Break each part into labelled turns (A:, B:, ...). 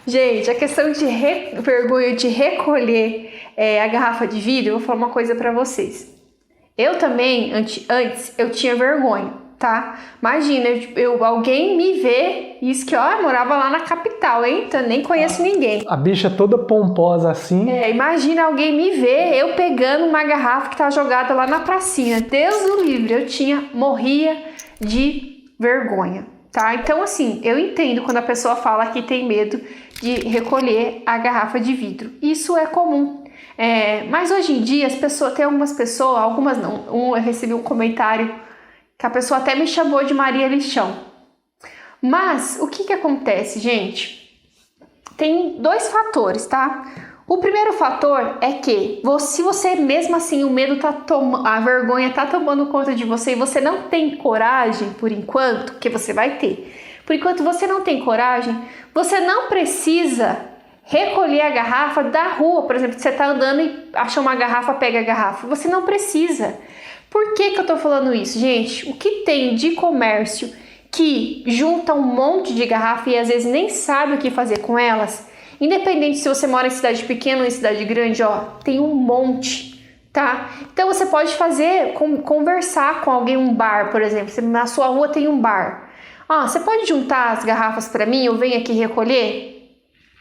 A: Gente, a questão de vergonha de recolher a garrafa de vidro, eu vou falar uma coisa pra vocês. Eu também, antes, eu tinha vergonha, tá? Imagina, alguém me vê, isso que, ó, eu morava lá na capital, hein? Então, nem conheço ninguém.
B: A bicha toda pomposa assim.
A: Imagina alguém me ver, eu pegando uma garrafa que tá jogada lá na pracinha. Deus o livre, morria de vergonha, tá? Então, assim, eu entendo quando a pessoa fala que tem medo de recolher a garrafa de vidro. Isso é comum. Mas hoje em dia, tem algumas pessoas, algumas não. Eu recebi um comentário que a pessoa até me chamou de Maria Lixão. Mas, o que acontece, gente? Tem dois fatores, tá? O primeiro fator é que, se você mesmo assim, a vergonha tá tomando conta de você e você não tem coragem, por enquanto, que você vai ter. Por enquanto você não tem coragem, você não precisa recolher a garrafa da rua. Por exemplo, você tá andando e acha uma garrafa, pega a garrafa. Você não precisa. Por que eu tô falando isso, gente? O que tem de comércio que junta um monte de garrafa e às vezes nem sabe o que fazer com elas? Independente se você mora em cidade pequena ou em cidade grande, ó, tem um monte, tá? Então você pode conversar com alguém, um bar, por exemplo. Na sua rua tem um bar. Você pode juntar as garrafas para mim? Eu venho aqui recolher?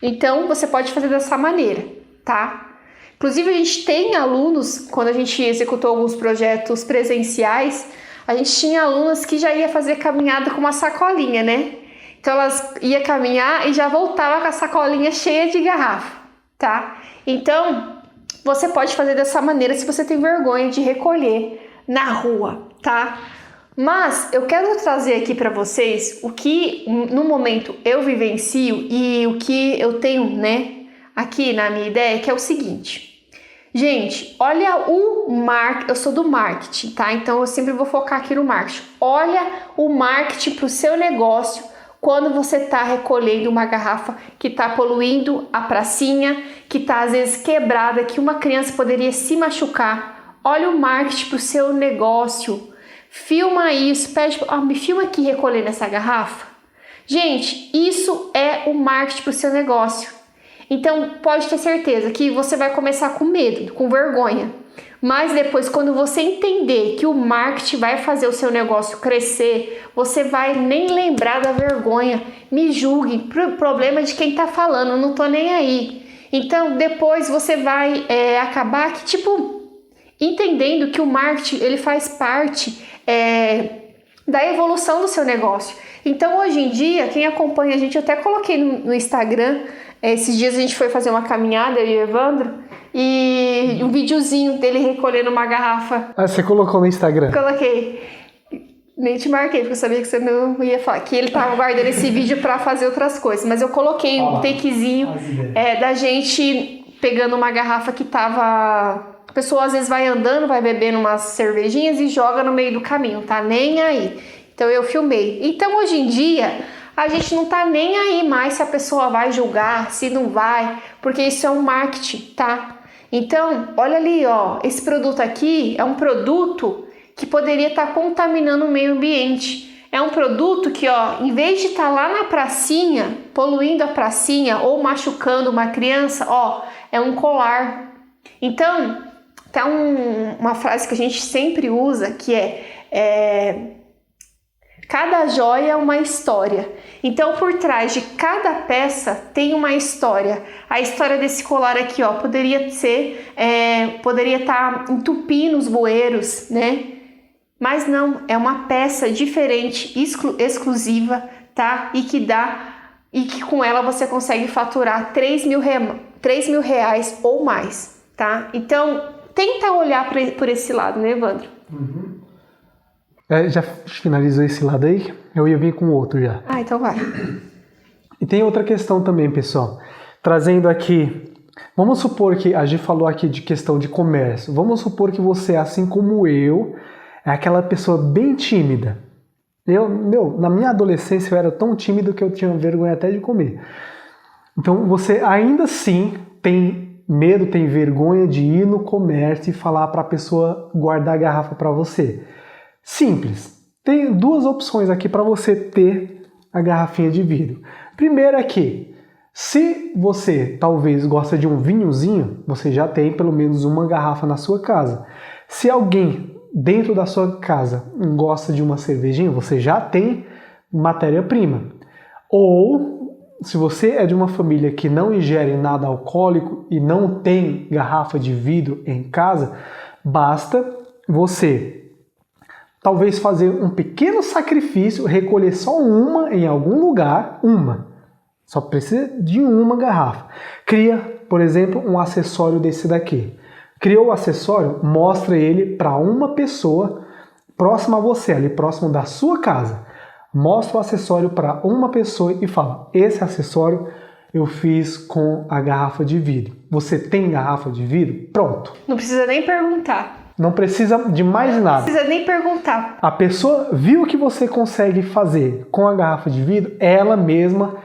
A: Então você pode fazer dessa maneira, tá? Inclusive a gente tem alunos, quando a gente executou alguns projetos presenciais, a gente tinha alunas que já ia fazer caminhada com uma sacolinha, né? Então elas iam caminhar e já voltava com a sacolinha cheia de garrafa, tá? Então você pode fazer dessa maneira se você tem vergonha de recolher na rua, tá? Mas eu quero trazer aqui para vocês o que no momento eu vivencio e o que eu tenho, né, aqui na minha ideia, que é o seguinte. Gente, olha o marketing, eu sou do marketing, tá? Então eu sempre vou focar aqui no marketing. Olha o marketing para o seu negócio quando você está recolhendo uma garrafa que está poluindo a pracinha, que está às vezes quebrada, que uma criança poderia se machucar. Olha o marketing para o seu negócio. Filma isso, me filma aqui recolhendo essa garrafa. Gente, isso é o marketing para o seu negócio. Então, pode ter certeza que você vai começar com medo, com vergonha. Mas depois, quando você entender que o marketing vai fazer o seu negócio crescer, você vai nem lembrar da vergonha. Me julgue, problema de quem tá falando, eu não tô nem aí. Então, depois você vai acabar entendendo que o marketing ele faz parte da evolução do seu negócio. Então, hoje em dia, quem acompanha a gente, eu até coloquei no Instagram, esses dias a gente foi fazer uma caminhada, eu e o Evandro, e um videozinho dele recolhendo uma garrafa.
B: Você colocou no Instagram?
A: Coloquei. Nem te marquei, porque eu sabia que você não ia falar, que ele tava guardando esse vídeo pra fazer outras coisas, mas eu coloquei um takezinho da gente pegando uma garrafa que tava... A pessoa às vezes vai andando, vai bebendo umas cervejinhas e joga no meio do caminho, tá nem aí. Então eu filmei. Então hoje em dia a gente não tá nem aí mais se a pessoa vai julgar, se não vai, porque isso é um marketing, tá? Então, olha ali, ó, esse produto aqui é um produto que poderia estar contaminando o meio ambiente. É um produto que, ó, em vez de estar lá na pracinha, poluindo a pracinha ou machucando uma criança, ó, é um colar. Então, tá uma frase que a gente sempre usa, que cada joia é uma história. Então, por trás de cada peça tem uma história. A história desse colar aqui, ó, poderia estar entupindo os bueiros, né? Mas não, é uma peça diferente, exclusiva, tá? E que com ela você consegue faturar 3 mil reais ou mais, tá? Então, tenta olhar por esse lado, né, Evandro?
B: Uhum. Já finalizou esse lado aí? Eu ia vir com outro já.
A: Então vai.
B: E tem outra questão também, pessoal. Trazendo aqui... Vamos supor que a gente falou aqui de questão de comércio. Vamos supor que você, assim como eu, é aquela pessoa bem tímida. Na minha adolescência eu era tão tímido que eu tinha vergonha até de comer. Então você ainda assim tem medo, tem vergonha de ir no comércio e falar para a pessoa guardar a garrafa para você. Simples. Tem duas opções aqui para você ter a garrafinha de vidro. Primeiro é que Se você talvez gosta de um vinhozinho, você já tem pelo menos uma garrafa na sua casa. Se alguém dentro da sua casa gosta de uma cervejinha, você já tem matéria-prima. Ou, se você é de uma família que não ingere nada alcoólico e não tem garrafa de vidro em casa, basta você talvez fazer um pequeno sacrifício, recolher só uma em algum lugar, Só precisa de uma garrafa. Cria, por exemplo, um acessório desse daqui. Criou o acessório, mostra ele para uma pessoa próxima a você, ali próximo da sua casa. Mostra o acessório para uma pessoa e fala: esse acessório eu fiz com a garrafa de vidro. Você tem garrafa de vidro? Pronto.
A: Não precisa nem perguntar.
B: Não precisa de mais nada.
A: Não precisa nem perguntar.
B: A pessoa viu o que você consegue fazer com a garrafa de vidro, ela mesma,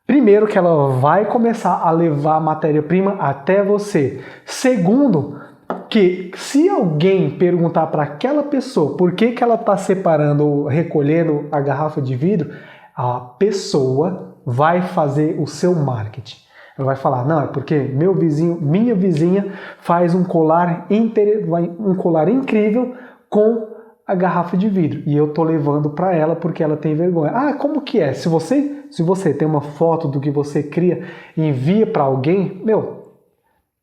B: primeiro, que ela vai começar a levar a matéria-prima até você. Segundo, que se alguém perguntar para aquela pessoa por que ela está separando ou recolhendo a garrafa de vidro, a pessoa vai fazer o seu marketing. Ela vai falar: não, é porque meu vizinho, minha vizinha faz um colar incrível com a garrafa de vidro e eu tô levando para ela porque ela tem vergonha. Ah, como que é? Se você tem uma foto do que você cria e envia para alguém,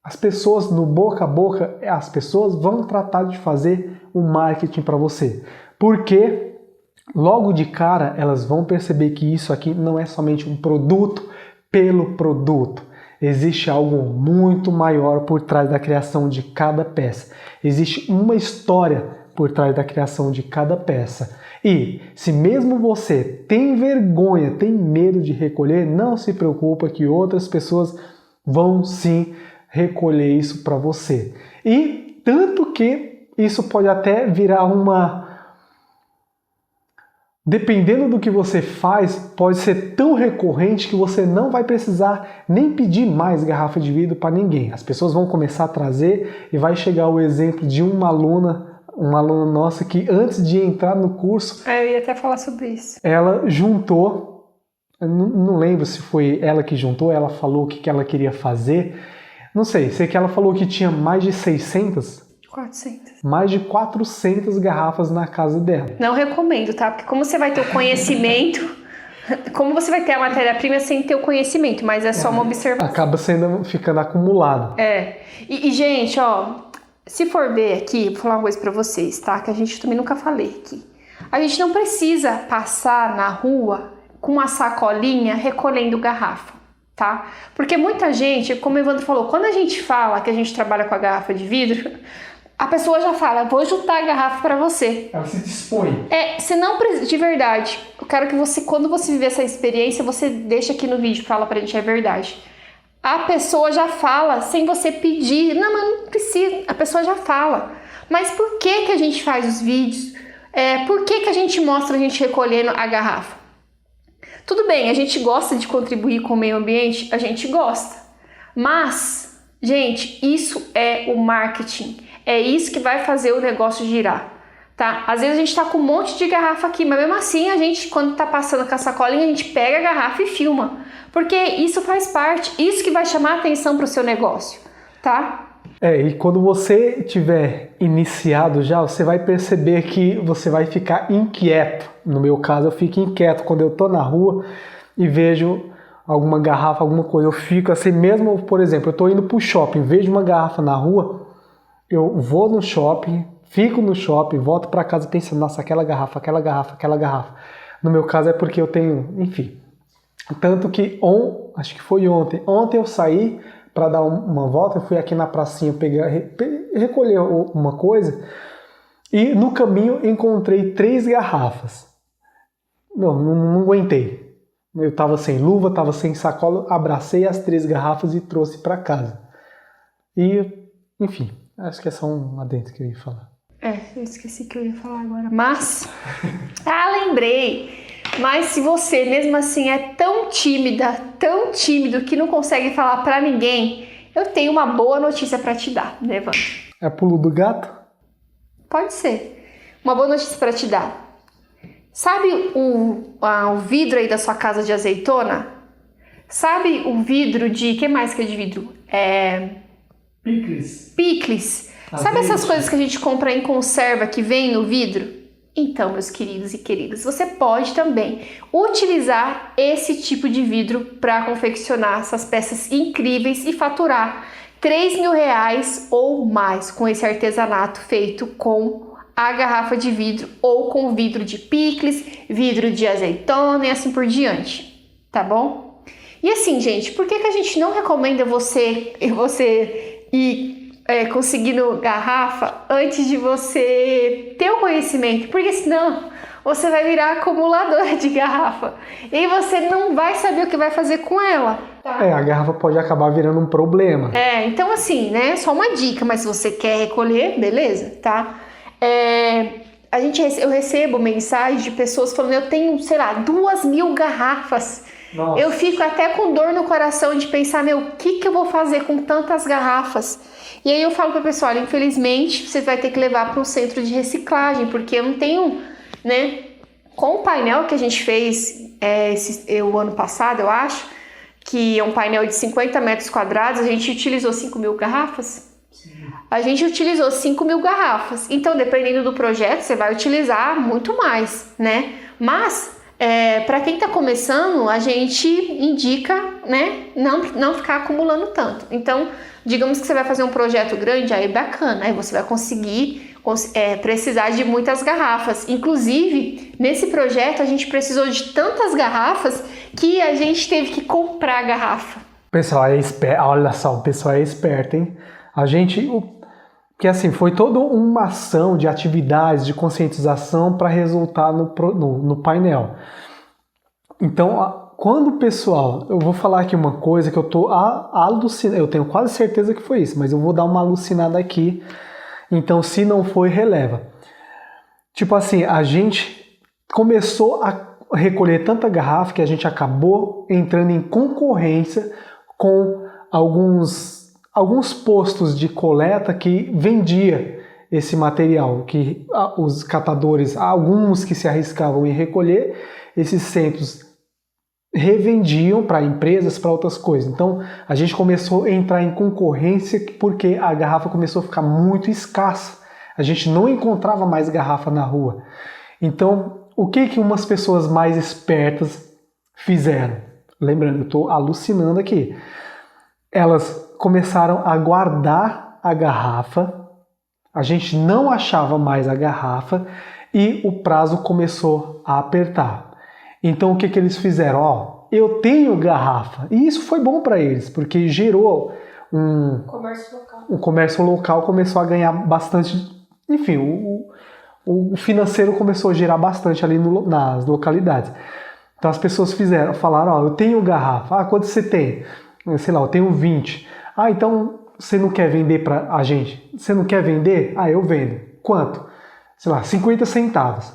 B: as pessoas no boca a boca, as pessoas vão tratar de fazer o marketing para você. Porque logo de cara elas vão perceber que isso aqui não é somente um produto pelo produto. Existe algo muito maior por trás da criação de cada peça. Existe uma história por trás da criação de cada peça. E se mesmo você tem vergonha, tem medo de recolher, não se preocupa que outras pessoas vão sim recolher isso para você. E tanto que isso pode até virar dependendo do que você faz, pode ser tão recorrente que você não vai precisar nem pedir mais garrafa de vidro para ninguém. As pessoas vão começar a trazer e vai chegar o exemplo de uma aluna nossa que antes de entrar no curso...
A: Eu ia até falar sobre isso.
B: Ela juntou, eu não lembro se foi ela que juntou, ela falou o que ela queria fazer. Não sei que ela falou que tinha mais de
A: 400.
B: Mais de 400 garrafas na casa dela.
A: Não recomendo, tá? Porque como você vai ter o conhecimento, como você vai ter a matéria-prima sem ter o conhecimento, mas é só uma observação.
B: Acaba ficando acumulado.
A: E gente, se for ver aqui, vou falar uma coisa pra vocês, tá? Que a gente também nunca falei aqui. A gente não precisa passar na rua com uma sacolinha recolhendo garrafa, tá? Porque muita gente, como o Evandro falou, quando a gente fala que a gente trabalha com a garrafa de vidro, a pessoa já fala: vou juntar a garrafa para você.
B: Ela se dispõe.
A: Você não precisa, de verdade. Eu quero que você, quando você viver essa experiência, você deixa aqui no vídeo, fala pra gente, é verdade. A pessoa já fala sem você pedir. Não, mas não precisa. A pessoa já fala. Mas por que a gente faz os vídeos? Por que a gente mostra a gente recolhendo a garrafa? Tudo bem, a gente gosta de contribuir com o meio ambiente, a gente gosta. Mas, gente, isso é o marketing. É isso que vai fazer o negócio girar, tá? Às vezes a gente tá com um monte de garrafa aqui, mas mesmo assim a gente, quando tá passando com a sacolinha, a gente pega a garrafa e filma. Porque isso faz parte, isso que vai chamar a atenção pro seu negócio, tá?
B: E quando você tiver iniciado já, você vai perceber que você vai ficar inquieto. No meu caso, eu fico inquieto quando eu tô na rua e vejo alguma garrafa, alguma coisa. Eu fico assim mesmo, por exemplo, eu tô indo pro shopping, vejo uma garrafa na rua, eu vou no shopping, fico no shopping, volto para casa pensando: nossa, aquela garrafa. No meu caso é porque eu tenho, enfim. Tanto que acho que foi ontem eu saí para dar uma volta, eu fui aqui na pracinha recolher uma coisa e no caminho encontrei 3 garrafas. Não aguentei. Eu estava sem luva, estava sem sacola, abracei as 3 garrafas e trouxe para casa. E, enfim, acho que é só um adendo que eu ia falar.
A: Eu esqueci que eu ia falar agora. Mas, lembrei. Mas se você, mesmo assim, é tão tímido que não consegue falar pra ninguém, eu tenho uma boa notícia pra te dar, né, Evandro?
B: É pulo do gato?
A: Pode ser. Uma boa notícia pra te dar. Sabe o vidro aí da sua casa de azeitona? Sabe o vidro de... que mais que é de vidro? Picles. Sabe essas coisas que a gente compra em conserva que vem no vidro? Então, meus queridos e queridas, você pode também utilizar esse tipo de vidro para confeccionar essas peças incríveis e faturar R$3.000 ou mais com esse artesanato feito com a garrafa de vidro ou com vidro de picles, vidro de azeitona e assim por diante, tá bom? E assim, gente, por que a gente não recomenda você ir conseguindo garrafa antes de você ter o conhecimento? Porque senão você vai virar acumuladora de garrafa e você não vai saber o que vai fazer com ela. Tá?
B: A garrafa pode acabar virando um problema.
A: Então assim, né? Só uma dica, mas se você quer recolher, beleza, tá? Eu recebo mensagens de pessoas falando, eu tenho, sei lá, 2.000 garrafas. Nossa. Eu fico até com dor no coração de pensar, o que eu vou fazer com tantas garrafas? E aí eu falo pra pessoa, olha, infelizmente você vai ter que levar para um centro de reciclagem, porque eu não tenho, né? Com o painel que a gente fez o ano passado, eu acho, que é um painel de 50 metros quadrados, a gente utilizou 5.000 garrafas. Sim. A gente utilizou 5.000 garrafas. Então, dependendo do projeto, você vai utilizar muito mais, né? Mas, para quem está começando, a gente indica, né, não ficar acumulando tanto. Então, digamos que você vai fazer um projeto grande, aí bacana, aí você vai conseguir precisar de muitas garrafas. Inclusive, nesse projeto, a gente precisou de tantas garrafas que a gente teve que comprar a garrafa.
B: O pessoal é esperto, olha só, o pessoal é esperto, hein? Porque assim, foi toda uma ação de atividades, de conscientização para resultar no painel. Então, quando o pessoal, eu vou falar aqui uma coisa que eu tô alucinando, eu tenho quase certeza que foi isso, mas eu vou dar uma alucinada aqui, então se não foi, releva. Tipo assim, a gente começou a recolher tanta garrafa que a gente acabou entrando em concorrência com alguns postos de coleta que vendia esse material, que os catadores, alguns que se arriscavam em recolher, esses centros revendiam para empresas, para outras coisas. Então a gente começou a entrar em concorrência porque a garrafa começou a ficar muito escassa. A gente não encontrava mais garrafa na rua. Então o que umas pessoas mais espertas fizeram? Lembrando, eu estou alucinando aqui. Elas começaram a guardar a garrafa, a gente não achava mais a garrafa e o prazo começou a apertar. Então o que eles fizeram? Eu tenho garrafa. E isso foi bom para eles, porque gerou um comércio local. O comércio local começou a ganhar bastante, enfim, o financeiro começou a gerar bastante ali nas localidades. Então as pessoas falaram, eu tenho garrafa. Quanto você tem? Sei lá, eu tenho 20. Então você não quer vender para a gente? Você não quer vender? Eu vendo. Quanto? Sei lá, 50 centavos.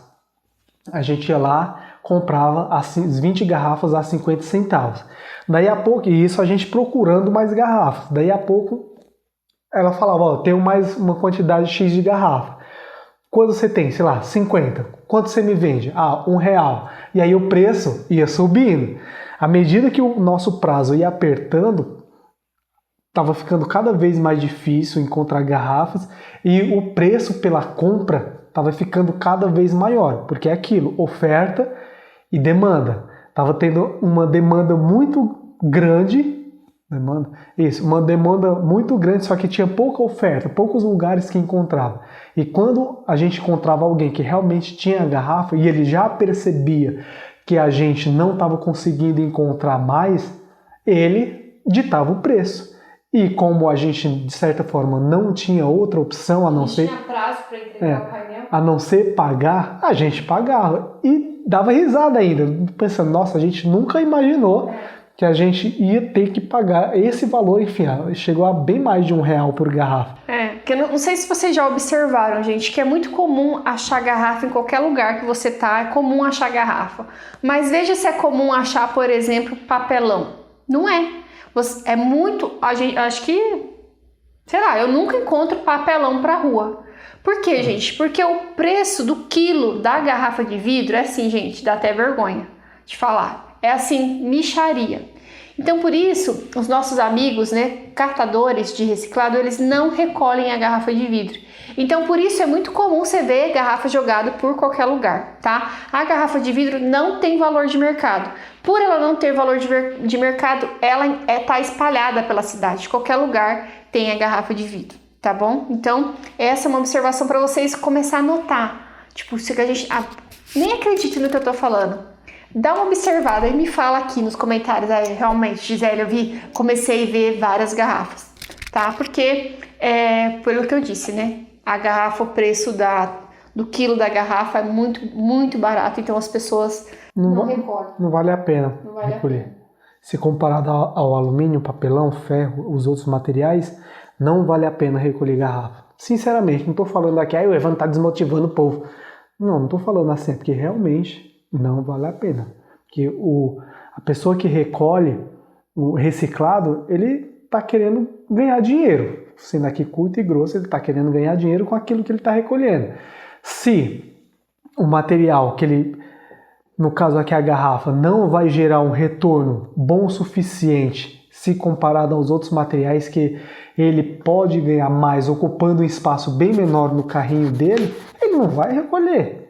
B: A gente ia lá, comprava as 20 garrafas a 50 centavos. Daí a pouco, e isso a gente procurando mais garrafas. Daí a pouco ela falava, tenho mais uma quantidade X de garrafa. Quanto você tem? Sei lá, 50. Quanto você me vende? R$1. E aí o preço ia subindo. À medida que o nosso prazo ia apertando, estava ficando cada vez mais difícil encontrar garrafas e o preço pela compra estava ficando cada vez maior, porque é aquilo, oferta e demanda. Estava tendo uma demanda muito grande, uma demanda muito grande, só que tinha pouca oferta, poucos lugares que encontrava. E quando a gente encontrava alguém que realmente tinha a garrafa e ele já percebia que a gente não estava conseguindo encontrar mais, ele ditava o preço. E como a gente, de certa forma, não tinha outra opção a não ser...
A: tinha prazo para entregar o painel.
B: A não ser pagar, a gente pagava. E dava risada ainda, pensando, nossa, a gente nunca imaginou que a gente ia ter que pagar esse valor, enfim, chegou a bem mais de R$1 por garrafa.
A: Que eu não sei se vocês já observaram, gente, que é muito comum achar garrafa em qualquer lugar que você tá, é comum achar garrafa. Mas veja se é comum achar, por exemplo, papelão. Não é. É muito, acho que, sei lá, eu nunca encontro papelão pra rua. Por quê, gente? Porque o preço do quilo da garrafa de vidro é assim, gente, dá até vergonha de falar. É assim, mixaria. Então, por isso, os nossos amigos, né, catadores de reciclado, eles não recolhem a garrafa de vidro. Então, por isso é muito comum você ver garrafa jogada por qualquer lugar, tá? A garrafa de vidro não tem valor de mercado. Por ela não ter valor de mercado, ela tá espalhada pela cidade. Qualquer lugar tem a garrafa de vidro, tá bom? Então, essa é uma observação para vocês começar a notar. Tipo, se a gente nem acredite no que eu tô falando. Dá uma observada e me fala aqui nos comentários. Aí, realmente, Gisele, comecei a ver várias garrafas, tá? Porque, pelo que eu disse, né? A garrafa, o preço do quilo da garrafa é muito, muito barato. Então, as pessoas não recolhem.
B: Não vale a pena recolher. Se comparado ao alumínio, papelão, ferro, os outros materiais, não vale a pena recolher garrafa. Sinceramente, não tô falando aqui, o Evandro tá desmotivando o povo. Não tô falando assim, porque realmente não vale a pena. Porque a pessoa que recolhe o reciclado, ele está querendo ganhar dinheiro. Sendo aqui curto e grosso, ele está querendo ganhar dinheiro com aquilo que ele está recolhendo. Se o material que ele, no caso aqui a garrafa, não vai gerar um retorno bom o suficiente se comparado aos outros materiais que ele pode ganhar mais ocupando um espaço bem menor no carrinho dele, ele não vai recolher.